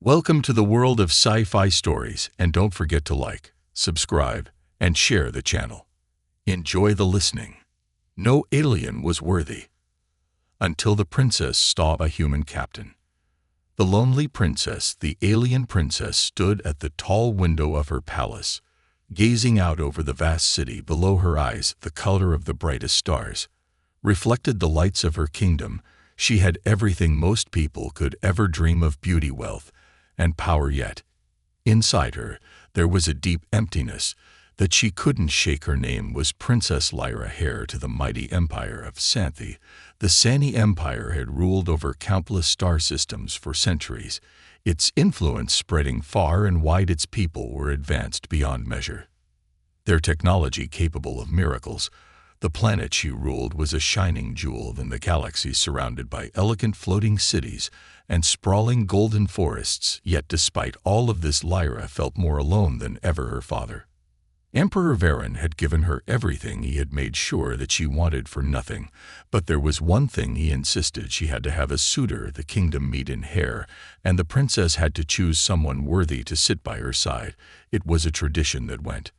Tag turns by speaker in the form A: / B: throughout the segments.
A: Welcome to the world of sci-fi stories, and don't forget to like, subscribe, and share the channel. Enjoy the listening. No alien was worthy until the princess saw a human captain. The lonely princess, the alien princess, stood at the tall window of her palace, gazing out over the vast city. Below her eyes, the color of the brightest stars reflected the lights of her kingdom. She had everything most people could ever dream of: beauty, wealth, and power. Yet inside her there was a deep emptiness that she couldn't shake. Her name was Princess Lyra, heir to the mighty empire of Santhi. The Sani Empire had ruled over countless star systems for centuries, its influence spreading far and wide. Its people were advanced beyond measure, their technology capable of miracles. The planet she ruled was a shining jewel in the galaxy, surrounded by elegant floating cities and sprawling golden forests. Yet despite all of this, Lyra felt more alone than ever. Her father, Emperor Varen, had given her everything. He had made sure that she wanted for nothing. But there was one thing he insisted: she had to have a suitor, the kingdom meet in hair, and the princess had to choose someone worthy to sit by her side. It was a tradition that went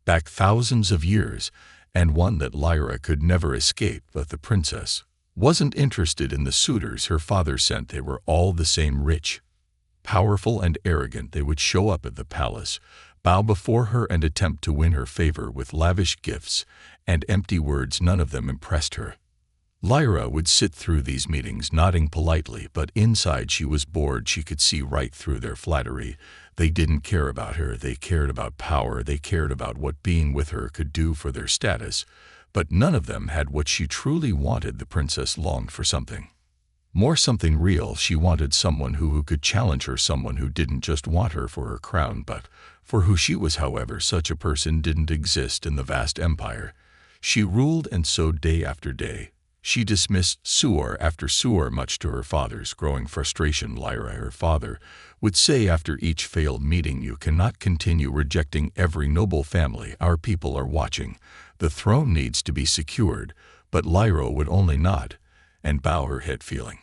A: back thousands of years, and one that Lyra could never escape. But the princess wasn't interested in the suitors her father sent. They were all the same: rich, powerful, and arrogant. They would show up at the palace, bow before her, and attempt to win her favor with lavish gifts and empty words. None of them impressed her. Lyra would sit through these meetings, nodding politely, but inside she was bored. She could see right through their flattery. They didn't care about her. They cared about power. They cared about what being with her could do for their status. But none of them had what she truly wanted. The princess longed for something more, something real. She wanted someone who could challenge her, someone who didn't just want her for her crown, but for who she was. However, such a person didn't exist in the vast empire she ruled, and so day after day she dismissed suitor after suitor, much to her father's growing frustration. Lyra, her father, would say after each failed meeting, "You cannot continue rejecting every noble family. Our people are watching. The throne needs to be secured." But Lyra would only nod and bow her head, feeling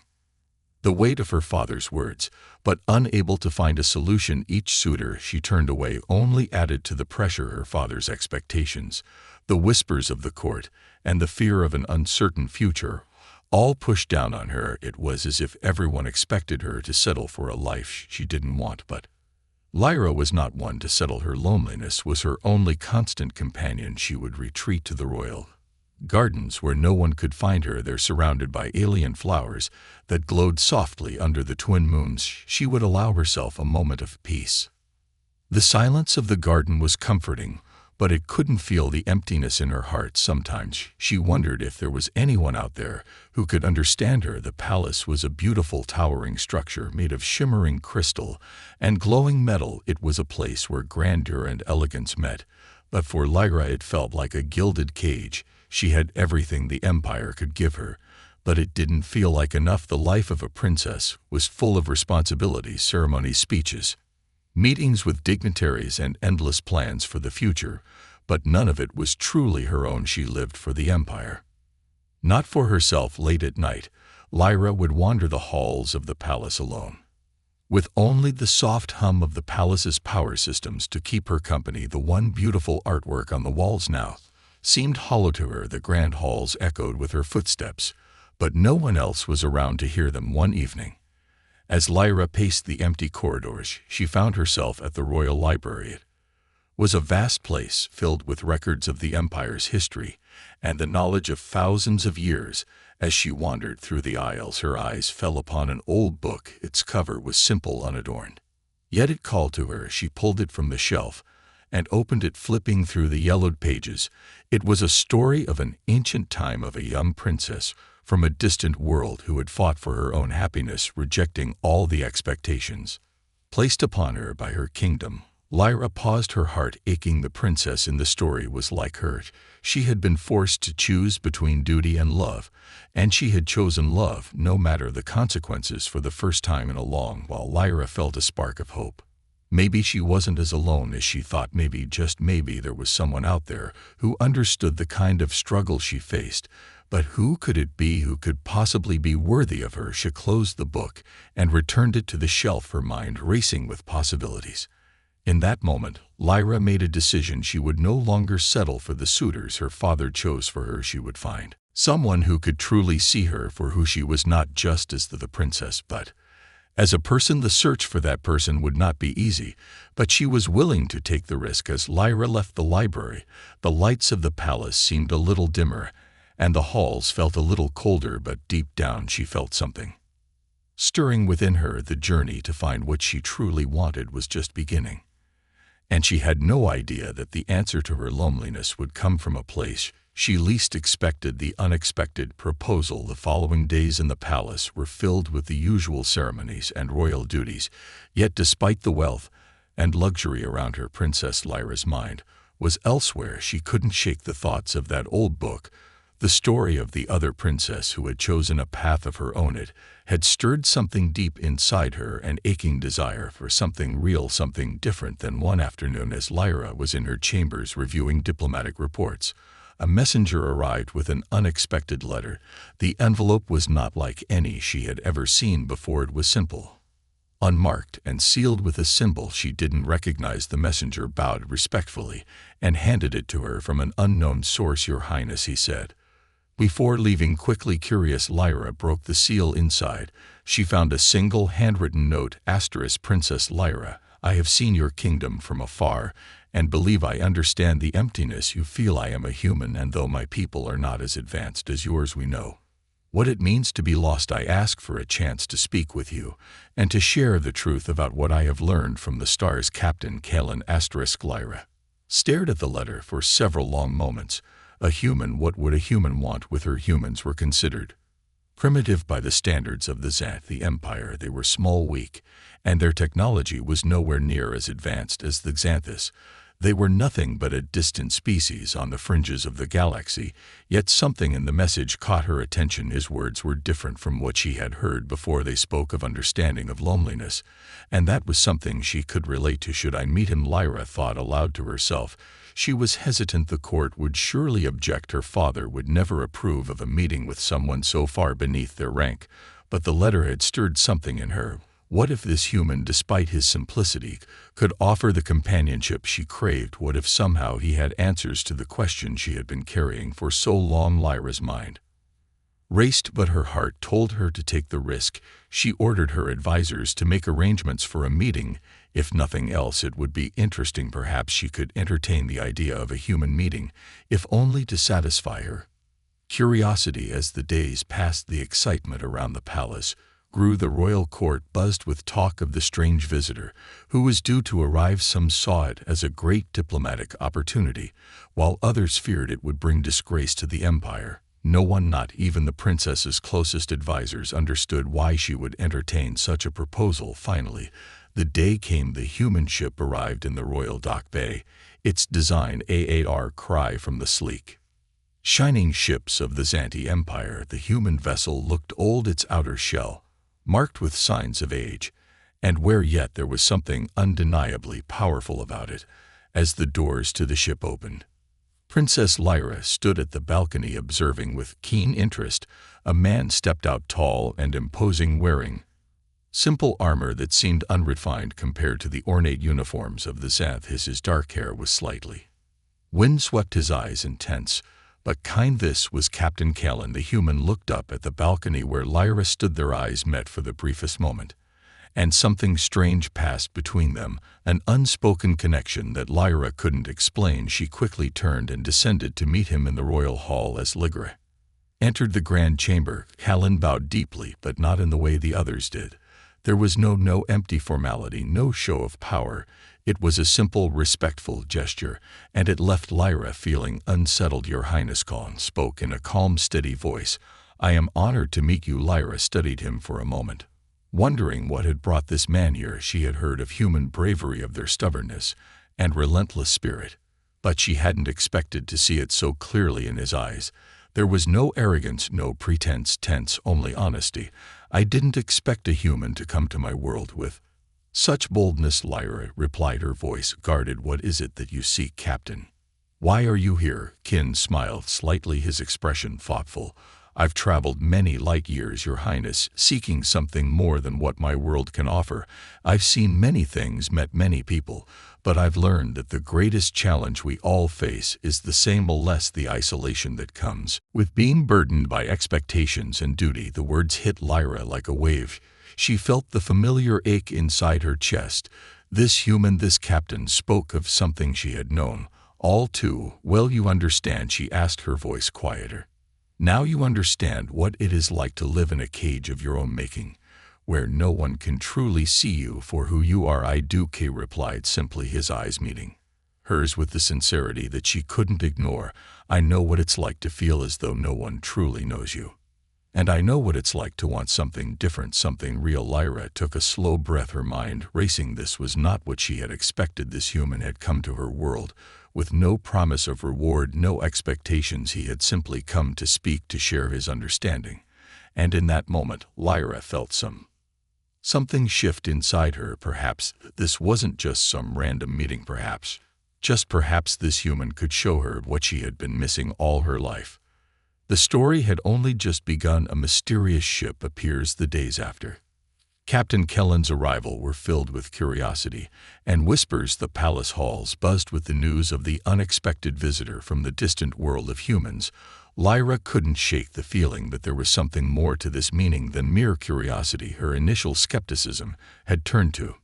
A: the weight of her father's words, but unable to find a solution. Each suitor she turned away only added to the pressure. Her father's expectations, the whispers of the court, and the fear of an uncertain future all pushed down on her. It was as if everyone expected her to settle for a life she didn't want. But Lyra was not one to settle. Her loneliness was her only constant companion. She would retreat to the royal gardens where no one could find her. There, surrounded by alien flowers that glowed softly under the twin moons, she would allow herself a moment of peace. The silence of the garden was comforting, but it couldn't feel the emptiness in her heart. Sometimes she wondered if there was anyone out there who could understand her. The palace was a beautiful, towering structure made of shimmering crystal and glowing metal. It was a place where grandeur and elegance met, but for Lyra it felt like a gilded cage. She had everything the empire could give her, but it didn't feel like enough. The life of a princess was full of responsibilities, ceremonies, speeches, meetings with dignitaries, and endless plans for the future, but none of it was truly her own. She lived for the empire, not for herself. Late at night, Lyra would wander the halls of the palace alone, with only the soft hum of the palace's power systems to keep her company. The one beautiful artwork on the walls now seemed hollow to her. The grand halls echoed with her footsteps, but no one else was around to hear them. One evening, as Lyra paced the empty corridors, she found herself at the royal library. It was a vast place filled with records of the empire's history and the knowledge of thousands of years. As she wandered through the aisles, her eyes fell upon an old book. Its cover was simple, unadorned, yet it called to her. She pulled it from the shelf and opened it, flipping through the yellowed pages. It was a story of an ancient time, of a young princess from a distant world who had fought for her own happiness, rejecting all the expectations placed upon her by her kingdom. Lyra paused, her heart aching. The princess in the story was like her. She had been forced to choose between duty and love, and she had chosen love, no matter the consequences. For the first time in a long while, Lyra felt a spark of hope. Maybe she wasn't as alone as she thought. Maybe, just maybe, there was someone out there who understood the kind of struggle she faced. But who could it be? Who could possibly be worthy of her? She closed the book and returned it to the shelf, her mind racing with possibilities. In that moment, Lyra made a decision. She would no longer settle for the suitors her father chose for her. She would find someone who could truly see her for who she was, not just as the princess, but as a person. The search for that person would not be easy, but she was willing to take the risk. As Lyra left the library, the lights of the palace seemed a little dimmer, and the halls felt a little colder, but deep down she felt something stirring within her. The journey to find what she truly wanted was just beginning, and she had no idea that the answer to her loneliness would come from a place she least expected. The unexpected proposal. The following days in the palace were filled with the usual ceremonies and royal duties, yet despite the wealth and luxury around her, Princess Lyra's mind was elsewhere. She couldn't shake the thoughts of that old book. The story of the other princess who had chosen a path of her own. It had stirred something deep inside her, an aching desire for something real, something different. Than one afternoon, as Lyra was in her chambers reviewing diplomatic reports, a messenger arrived with an unexpected letter. The envelope was not like any she had ever seen before. It was simple, unmarked, and sealed with a symbol she didn't recognize. The messenger bowed respectfully and handed it to her. From an unknown source, Your Highness, he said. Before leaving quickly, curious, Lyra broke the seal. Inside, she found a single handwritten note. Princess Lyra, I have seen your kingdom from afar, and believe I understand the emptiness you feel. I am a human, and though my people are not as advanced as yours, we know what it means to be lost. I ask for a chance to speak with you and to share the truth about what I have learned from the stars. Captain Callan. Lyra stared at the letter for several long moments. A human? What would a human want with her? Humans were considered primitive by the standards of the Xanth, the Empire. They were small, weak, and their technology was nowhere near as advanced as the Xanthus. They were nothing but a distant species on the fringes of the galaxy, yet something in the message caught her attention. His words were different from what she had heard before. They spoke of understanding, of loneliness, and that was something she could relate to. Should I meet him? Lyra thought aloud to herself. She was hesitant. The court would surely object. Her father would never approve of a meeting with someone so far beneath their rank. But the letter had stirred something in her. What if this human, despite his simplicity, could offer the companionship she craved? What if somehow he had answers to the questions she had been carrying for so long? Lyra's mind raced, but her heart told her to take the risk. She ordered her advisors to make arrangements for a meeting. If nothing else, it would be interesting. Perhaps she could entertain the idea of a human meeting, if only to satisfy her curiosity. As the days passed, the excitement around the palace grew. The royal court buzzed with talk of the strange visitor who was due to arrive. Some saw it as a great diplomatic opportunity, while others feared it would bring disgrace to the empire. No one, not even the princess's closest advisors, understood why she would entertain such a proposal. Finally, the day came. The human ship arrived in the royal dock bay, its design a cry from the sleek, shining ships of the Xanthi Empire. The human vessel looked old, its outer shell marked with signs of age and wear, yet there was something undeniably powerful about it. As the doors to the ship opened, Princess Lyra stood at the balcony observing with keen interest. A man stepped out, tall and imposing, wearing simple armor that seemed unrefined compared to the ornate uniforms of the Xanth. His dark hair was slightly wind-swept, his eyes intense but kind. This was Captain Callan. The human looked up at the balcony where Lyra stood. Their eyes met for the briefest moment, and something strange passed between them, an unspoken connection that Lyra couldn't explain. She quickly turned and descended to meet him in the royal hall. As Lyra entered the grand chamber, Callan bowed deeply, but not in the way the others did. There was no empty formality, no show of power. It was a simple, respectful gesture, and it left Lyra feeling unsettled. Your Highness, Callan spoke in a calm, steady voice. I am honored to meet you. Lyra studied him for a moment, wondering what had brought this man here. She had heard of human bravery, of their stubbornness and relentless spirit, but she hadn't expected to see it so clearly in his eyes. There was no arrogance, no pretense, only honesty. I didn't expect a human to come to my world with "Such boldness, Lyra," replied her voice, guarded. "What is it that you seek, Captain?" "Why are you here?" Kin smiled slightly, his expression thoughtful. "I've traveled many light years, Your Highness, seeking something more than what my world can offer. I've seen many things, met many people, but I've learned that the greatest challenge we all face is the same, or less, the isolation that comes with being burdened by expectations and duty." The words hit Lyra like a wave. She felt the familiar ache inside her chest. This human, this captain, spoke of something she had known all too well. "You understand?" she asked, her voice quieter. "Now you understand what it is like to live in a cage of your own making, where no one can truly see you for who you are." "I do," Kay replied simply, his eyes meeting hers with the sincerity that she couldn't ignore. "I know what it's like to feel as though no one truly knows you. And I know what it's like to want something different, something real." Lyra took a slow breath, her mind racing. This was not what she had expected. This human had come to her world with no promise of reward, no expectations. He had simply come to speak, to share his understanding. And in that moment, Lyra felt something shift inside her. Perhaps this wasn't just some random meeting. Perhaps, just perhaps, this human could show her what she had been missing all her life. The story had only just begun. A mysterious ship appears the days after Captain Kellen's arrival were filled with curiosity and whispers. The palace halls buzzed with the news of the unexpected visitor from the distant world of humans. Lyra couldn't shake the feeling that there was something more to this meeting than mere curiosity. Her initial skepticism had turned to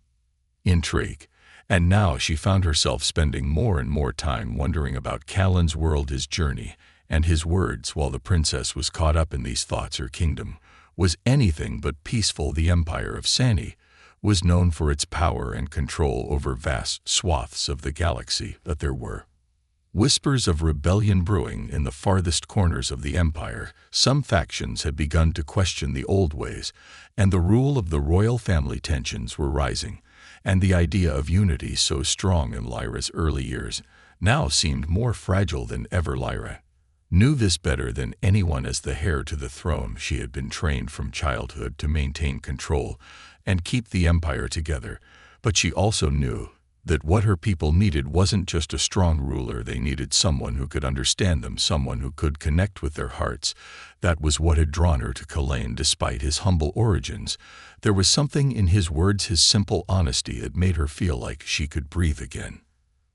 A: intrigue, and now she found herself spending more and more time wondering about Callan's world, his journey, and his words. While the princess was caught up in these thoughts, her kingdom was anything but peaceful. The empire of Sani was known for its power and control over vast swaths of the galaxy, but there were whispers of rebellion brewing in the farthest corners of the empire. Some factions had begun to question the old ways and the rule of the royal family. Tensions were rising, and the idea of unity, so strong in Lyra's early years, now seemed more fragile than ever. Lyra knew this better than anyone. As the heir to the throne, she had been trained from childhood to maintain control and keep the empire together. But she also knew that what her people needed wasn't just a strong ruler. They needed someone who could understand them, someone who could connect with their hearts. That was what had drawn her to Kalane. Despite his humble origins, there was something in his words, his simple honesty, that made her feel like she could breathe again.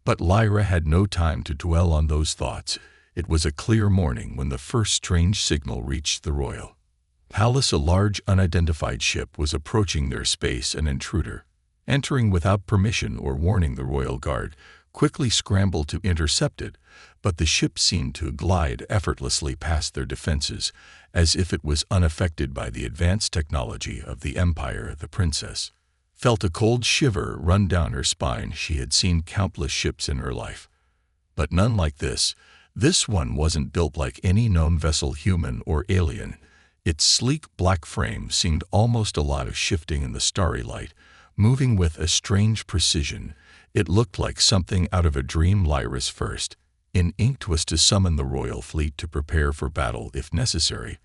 A: But Lyra had no time to dwell on those thoughts. It was a clear morning when the first strange signal reached the royal palace. A large unidentified ship was approaching their space. An intruder, entering without permission or warning. The royal guard quickly scrambled to intercept it, but the ship seemed to glide effortlessly past their defenses, as if it was unaffected by the advanced technology of the empire. The princess felt a cold shiver run down her spine. She had seen countless ships in her life, but none like this. This one wasn't built like any known vessel, human or alien. Its sleek black frame seemed almost alive, shifting in the starry light, moving with a strange precision. It looked like something out of a dream. Lyra's first instinct was to summon the royal fleet to prepare for battle if necessary,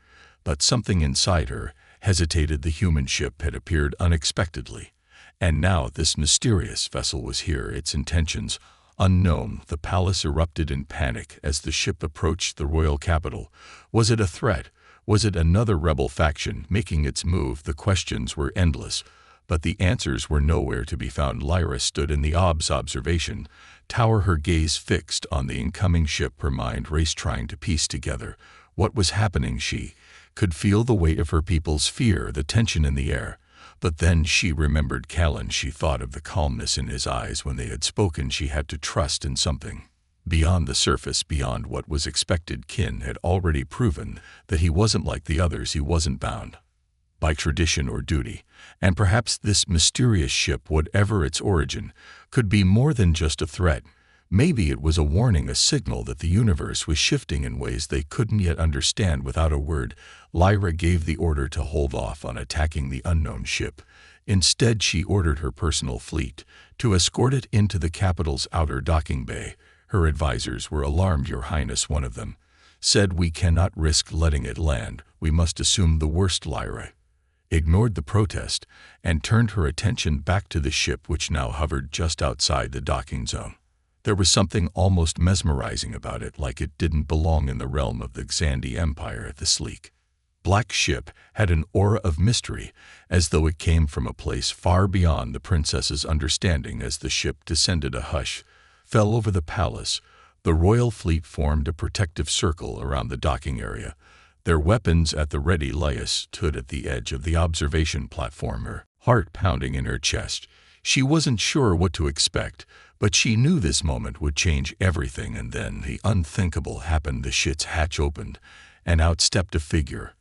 A: but something inside her hesitated. The human ship had appeared unexpectedly, and now this mysterious vessel was here, its intentions unknown. The palace erupted in panic as the ship approached the royal capital. Was it a threat? Was it another rebel faction making its move? The questions were endless, but the answers were nowhere to be found. Lyra stood in the observation tower, her gaze fixed on the incoming ship. Her mind raced, trying to piece together what was happening. She could feel the weight of her people's fear, the tension in the air. But then she remembered Callan. She thought of the calmness in his eyes when they had spoken. She had to trust in something beyond the surface, beyond what was expected. Kin had already proven that he wasn't like the others. He wasn't bound by tradition or duty, and perhaps this mysterious ship, whatever its origin, could be more than just a threat. Maybe it was a warning, a signal that the universe was shifting in ways they couldn't yet understand. Without a word, Lyra gave the order to hold off on attacking the unknown ship. Instead, she ordered her personal fleet to escort it into the capital's outer docking bay. Her advisors were alarmed. Your Highness, one of them said, "We cannot risk letting it land. We must assume the worst." Lyra ignored the protest, and turned her attention back to the ship which now hovered just outside the docking zone. There was something almost mesmerizing about it, like it didn't belong in the realm of the Xandi Empire. The sleek, black ship had an aura of mystery, as though it came from a place far beyond the princess's understanding. As the ship descended, a hush fell over the palace. The royal fleet formed a protective circle around the docking area. Their weapons at the ready, Leia stood at the edge of the observation platform, her heart pounding in her chest. She wasn't sure what to expect, but she knew this moment would change everything. And then the unthinkable happened. The ship's hatch opened, and out stepped a figure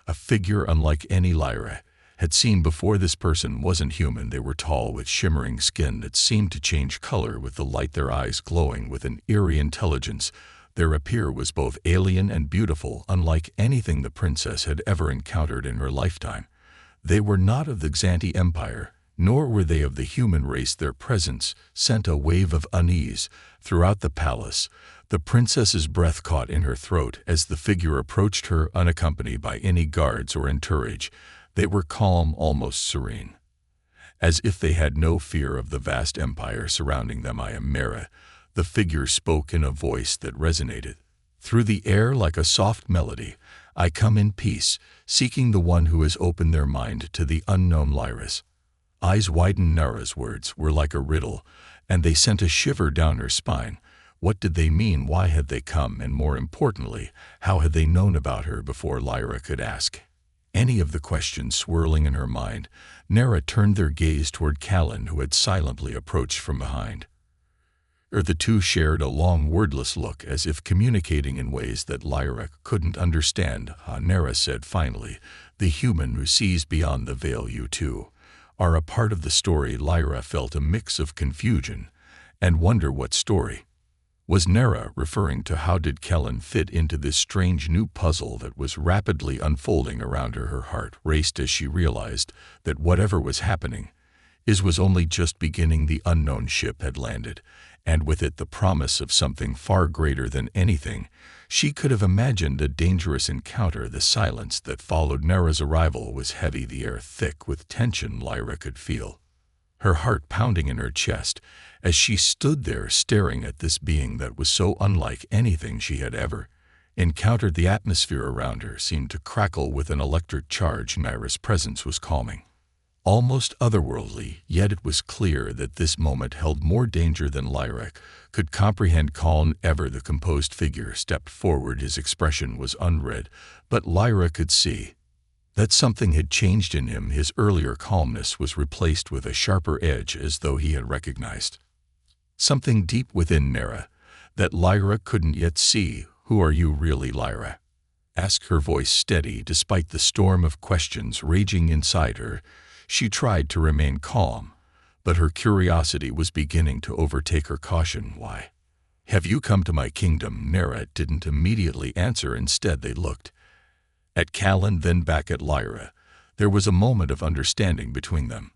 A: unlike any Lyra had seen before. This person wasn't human. They were tall, with shimmering skin that seemed to change color with the light, their eyes glowing with an eerie intelligence. Their appearance was both alien and beautiful, unlike anything the princess had ever encountered in her lifetime. They were not of the Xandi Empire, nor were they of the human race. Their presence sent a wave of unease throughout the palace. The princess's breath caught in her throat as the figure approached her, unaccompanied by any guards or entourage. They were calm, almost serene, as if they had no fear of the vast empire surrounding them. "I am Mara," the figure spoke in a voice that resonated through the air like a soft melody. "I come in peace, seeking the one who has opened their mind to the unknown." Lyra's eyes widened. Nara's words were like a riddle, and they sent a shiver down her spine. What did they mean? Why had they come? And more importantly, how had they known about her before Lyra could ask any of the questions swirling in her mind? Nara turned their gaze toward Callan, who had silently approached from behind. The two shared a long, wordless look, as if communicating in ways that Lyra couldn't understand. Nara said finally, "The human who sees beyond the veil. You too are a part of the story." Lyra felt a mix of confusion and wonder. What story? Was Nara referring to? How did Callan fit into this strange new puzzle that was rapidly unfolding around her? Her heart raced as she realized that whatever was happening was only just beginning. The unknown ship had landed, and with it the promise of something far greater than anything she could have imagined. A dangerous encounter. The silence that followed Nara's arrival was heavy, the air thick with tension. Lyra could feel her heart pounding in her chest as she stood there staring at this being that was so unlike anything she had ever encountered. The atmosphere around her seemed to crackle with an electric charge. Nara's presence was calming, almost otherworldly, yet it was clear that this moment held more danger than Lyra could comprehend. Calm ever, the composed figure stepped forward. His expression was unread, but Lyra could see that something had changed in him. His earlier calmness was replaced with a sharper edge, as though he had recognized something deep within Nara that Lyra couldn't yet see. "Who are you really?" Lyra asked, her voice steady despite the storm of questions raging inside her. She tried to remain calm, but her curiosity was beginning to overtake her caution. "Why have you come to my kingdom?" Nara didn't immediately answer. Instead, they looked at Callan, then back at Lyra. There was a moment of understanding between them,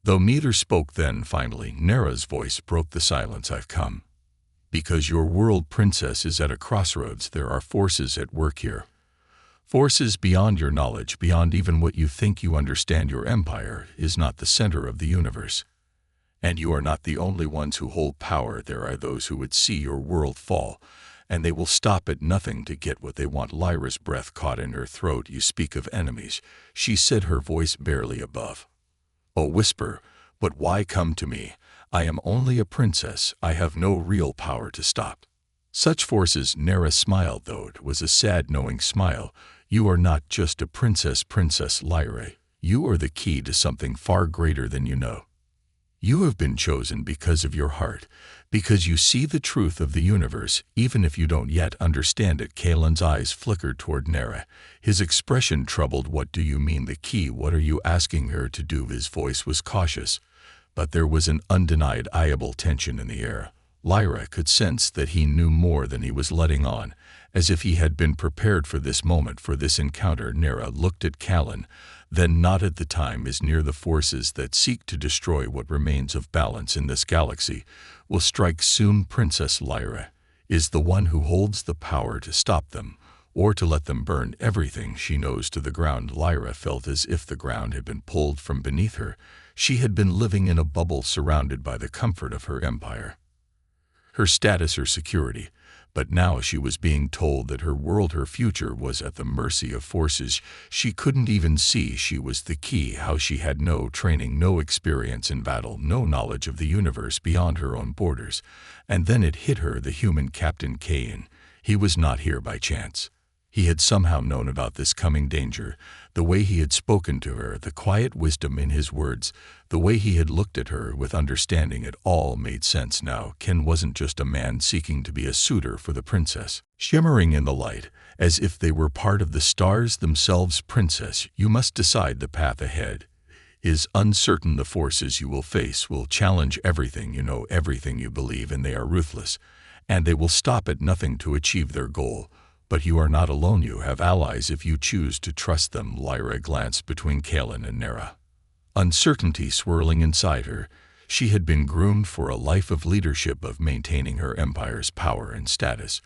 A: though neither spoke. Then, finally, Nara's voice broke the silence. "I've come because your world, princess, is at a crossroads. There are forces at work here. Forces beyond your knowledge, beyond even what you think you understand. Your empire is not the center of the universe, and you are not the only ones who hold power. There are those who would see your world fall, and they will stop at nothing to get what they want." Lyra's breath caught in her throat. "You speak of enemies," she said, her voice barely above a whisper. "But why come to me? I am only a princess. I have no real power to stop such forces." Nara smiled, though it was a sad, knowing smile. "You are not just a princess, Princess Lyra. You are the key to something far greater than you know. You have been chosen because of your heart, because you see the truth of the universe, even if you don't yet understand it." Callan's eyes flickered toward Nara, his expression troubled. "What do you mean, the key? What are you asking her to do?" His voice was cautious, but there was an undeniable tension in the air. Lyra could sense that he knew more than he was letting on, as if he had been prepared for this moment, for this encounter. Nara looked at Callan, then nodded. "The time is near. The forces that seek to destroy what remains of balance in this galaxy will strike soon. Princess Lyra is the one who holds the power to stop them, or to let them burn everything she knows to the ground. Lyra felt as if the ground had been pulled from beneath her. She had been living in a bubble surrounded by the comfort of her empire, her status, her security. But now she was being told that her world, her future, was at the mercy of forces she couldn't even see. She was the key. How she had no training, no experience in battle, no knowledge of the universe beyond her own borders. And then it hit her, the human Captain Kayan. He was not here by chance. He had somehow known about this coming danger. The way he had spoken to her, the quiet wisdom in his words, the way he had looked at her with understanding, it all made sense now. Ken wasn't just a man seeking to be a suitor for the princess, shimmering in the light, as if they were part of the stars themselves. Princess, you must decide. The path ahead is uncertain. The forces you will face will challenge everything you know, everything you believe in. They are ruthless, and they will stop at nothing to achieve their goal. But you are not alone. You have allies if you choose to trust them. Lyra glanced between Kalan and Nera, uncertainty swirling inside her. She had been groomed for a life of leadership, of maintaining her empire's power and status.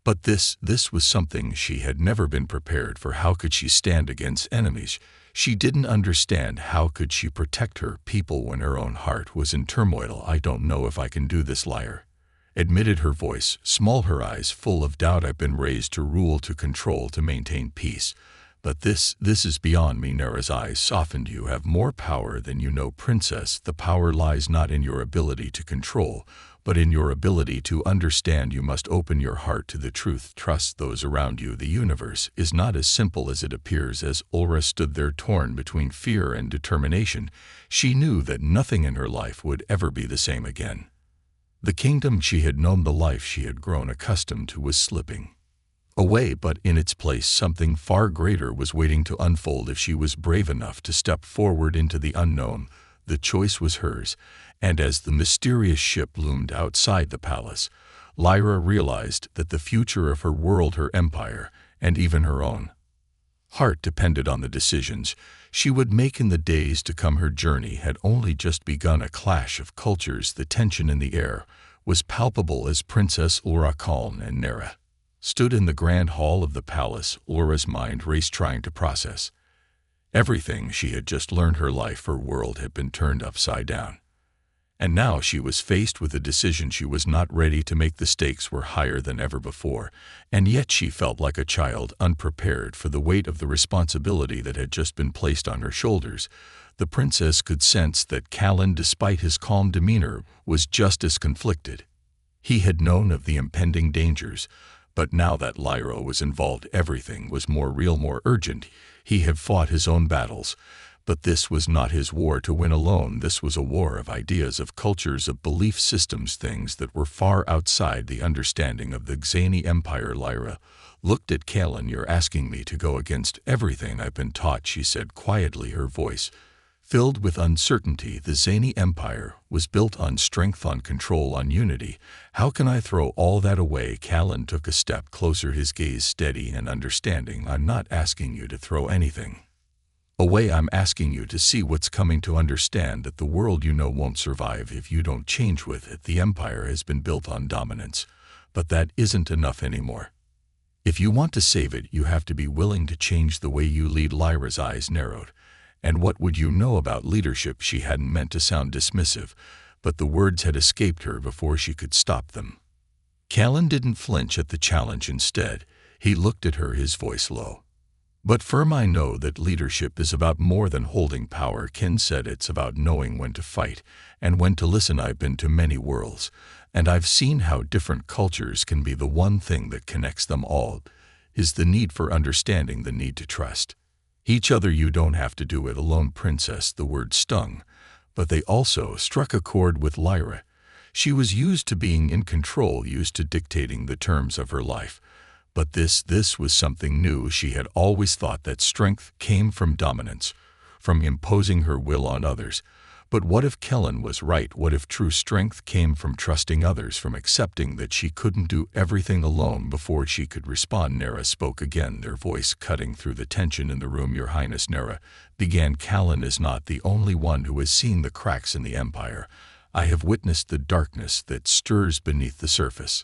A: But this was something she had never been prepared for. How could she stand against enemies she didn't understand? How could she protect her people when her own heart was in turmoil? I don't know if I can do this, Lyra admitted, her voice small, her eyes full of doubt. I've been raised to rule, to control, to maintain peace. But this is beyond me. Nera's eyes softened. You have more power than you know, princess. The power lies not in your ability to control, but in your ability to understand. You must open your heart to the truth. Trust those around you. The universe is not as simple as it appears. As Ulra stood there, torn between fear and determination, she knew that nothing in her life would ever be the same again. The kingdom she had known, the life she had grown accustomed to, was slipping away, but in its place something far greater was waiting to unfold if she was brave enough to step forward into the unknown. The choice was hers, and as the mysterious ship loomed outside the palace, Lyra realized that the future of her world, her empire, and even her own heart depended on the decisions she would make in the days to come. Her journey had only just begun. A clash of cultures, the tension in the air, was palpable as Princess Ulra Kaln and Nera stood in the grand hall of the palace. Ulra's mind raced, trying to process everything she had just learned. Her life, her world had been turned upside down. And now she was faced with a decision she was not ready to make. The stakes were higher than ever before, and yet she felt like a child, unprepared for the weight of the responsibility that had just been placed on her shoulders. The princess could sense that Callan, despite his calm demeanor, was just as conflicted. He had known of the impending dangers, but now that Lyra was involved, everything was more real, more urgent. He had fought his own battles, but this was not his war to win alone. This was a war of ideas, of cultures, of belief systems, things that were far outside the understanding of the Xani Empire. Lyra looked at Callan. You're asking me to go against everything I've been taught, she said quietly, her voice filled with uncertainty. The Xani Empire was built on strength, on control, on unity. How can I throw all that away? Callan took a step closer, his gaze steady and understanding. I'm not asking you to throw anything away. I'm asking you to see what's coming, to understand that the world you know won't survive if you don't change with it. The empire has been built on dominance, but that isn't enough anymore. If you want to save it, you have to be willing to change the way you lead. Lyra's eyes narrowed. And what would you know about leadership? She hadn't meant to sound dismissive, but the words had escaped her before she could stop them. Callan didn't flinch at the challenge. Instead, he looked at her, his voice low but firm. I know that leadership is about more than holding power, Ken said. It's about knowing when to fight and when to listen. I've been to many worlds, and I've seen how different cultures can be. The one thing that connects them all is the need for understanding, the need to trust each other. You don't have to do it alone, princess. The word stung, but they also struck a chord with Lyra. She was used to being in control, used to dictating the terms of her life. But this was something new. She had always thought that strength came from dominance, from imposing her will on others. But what if Kellen was right? What if true strength came from trusting others, from accepting that she couldn't do everything alone? Before she could respond, Nera spoke again, their voice cutting through the tension in the room. Your Highness, Nera began, Kellen is not the only one who has seen the cracks in the Empire. I have witnessed the darkness that stirs beneath the surface,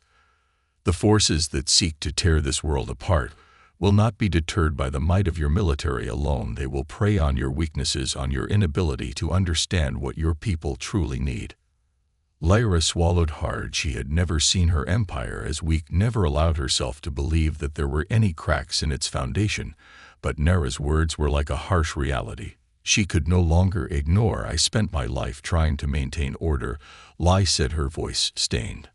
A: the forces that seek to tear this world apart. will not be deterred by the might of your military alone. They will prey on your weaknesses, on your inability to understand what your people truly need. Lyra swallowed hard. She had never seen her empire as weak, never allowed herself to believe that there were any cracks in its foundation, but Nera's words were like a harsh reality. She could no longer ignore. "I spent my life trying to maintain order," Lai said, her voice stained.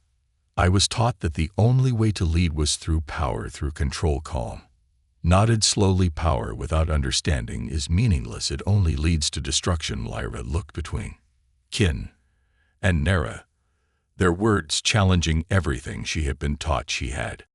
A: "I was taught that the only way to lead was through power, through control." Calm nodded slowly. "Power without understanding is meaningless. It only leads to destruction." Lyra looked between Kin and Nera, their words challenging everything she had been taught. She had